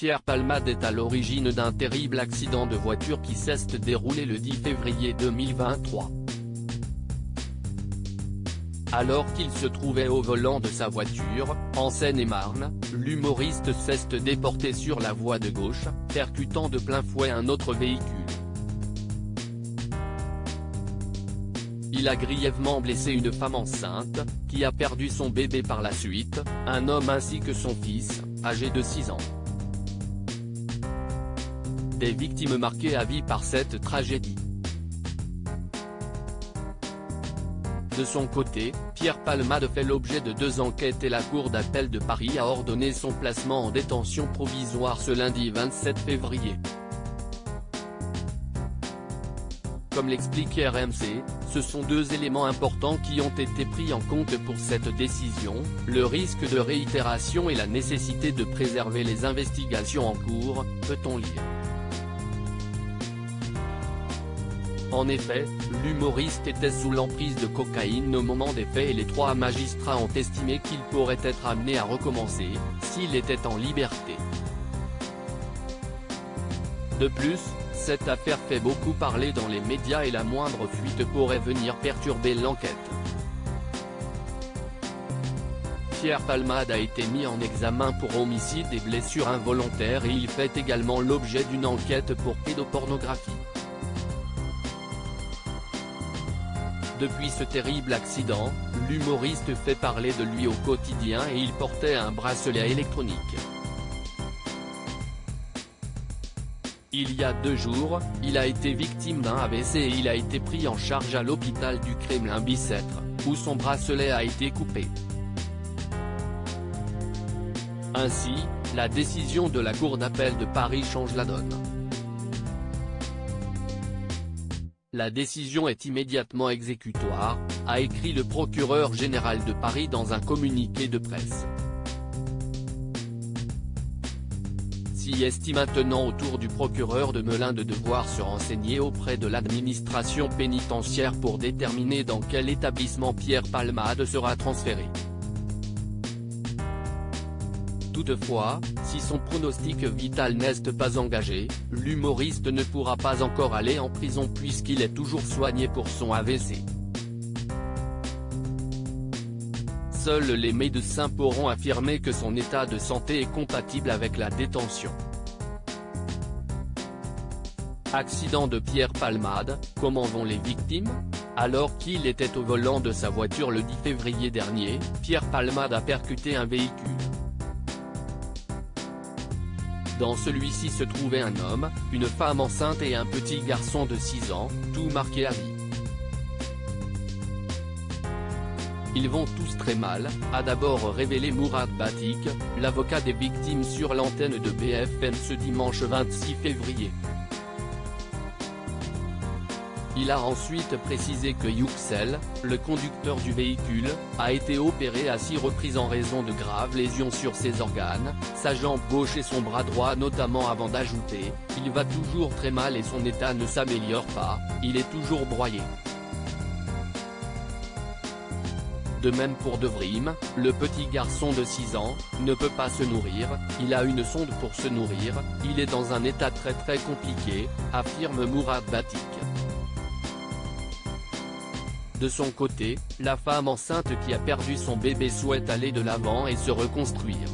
Pierre Palmade est à l'origine d'un terrible accident de voiture qui s'est déroulé le 10 février 2023. Alors qu'il se trouvait au volant de sa voiture, en Seine-et-Marne, l'humoriste s'est déporté sur la voie de gauche, percutant de plein fouet un autre véhicule. Il a grièvement blessé une femme enceinte, qui a perdu son bébé par la suite, un homme ainsi que son fils, âgé de 6 ans. Des victimes marquées à vie par cette tragédie. De son côté, Pierre Palmade fait l'objet de 2 enquêtes et la Cour d'appel de Paris a ordonné son placement en détention provisoire ce lundi 27 février. Comme l'explique RMC, ce sont 2 éléments importants qui ont été pris en compte pour cette décision, le risque de réitération et la nécessité de préserver les investigations en cours, peut-on lire. En effet, l'humoriste était sous l'emprise de cocaïne au moment des faits et les 3 magistrats ont estimé qu'il pourrait être amené à recommencer, s'il était en liberté. De plus, cette affaire fait beaucoup parler dans les médias et la moindre fuite pourrait venir perturber l'enquête. Pierre Palmade a été mis en examen pour homicide et blessures involontaires et il fait également l'objet d'une enquête pour pédopornographie. Depuis ce terrible accident, l'humoriste fait parler de lui au quotidien et il portait un bracelet électronique. Il y a 2 jours, il a été victime d'un AVC et il a été pris en charge à l'hôpital du Kremlin-Bicêtre, où son bracelet a été coupé. Ainsi, la décision de la Cour d'appel de Paris change la donne. La décision est immédiatement exécutoire, a écrit le procureur général de Paris dans un communiqué de presse. S'y estime maintenant au tour du procureur de Melun de devoir se renseigner auprès de l'administration pénitentiaire pour déterminer dans quel établissement Pierre Palmade sera transféré. Toutefois, si son pronostic vital n'est pas engagé, l'humoriste ne pourra pas encore aller en prison puisqu'il est toujours soigné pour son AVC. Seuls les médecins pourront affirmer que son état de santé est compatible avec la détention. Accident de Pierre Palmade, comment vont les victimes ? Alors qu'il était au volant de sa voiture le 10 février dernier, Pierre Palmade a percuté un véhicule. Dans celui-ci se trouvait un homme, une femme enceinte et un petit garçon de 6 ans, tout marqué à vie. Ils vont tous très mal, a d'abord révélé Mourad Batik, l'avocat des victimes sur l'antenne de BFM ce dimanche 26 février. Il a ensuite précisé que Yüksel, le conducteur du véhicule, a été opéré à 6 reprises en raison de graves lésions sur ses organes, sa jambe gauche et son bras droit notamment avant d'ajouter, il va toujours très mal et son état ne s'améliore pas, il est toujours broyé. De même pour Devrim, le petit garçon de 6 ans, ne peut pas se nourrir, il a une sonde pour se nourrir, il est dans un état très compliqué, affirme Mourad Batik. De son côté, la femme enceinte qui a perdu son bébé souhaite aller de l'avant et se reconstruire.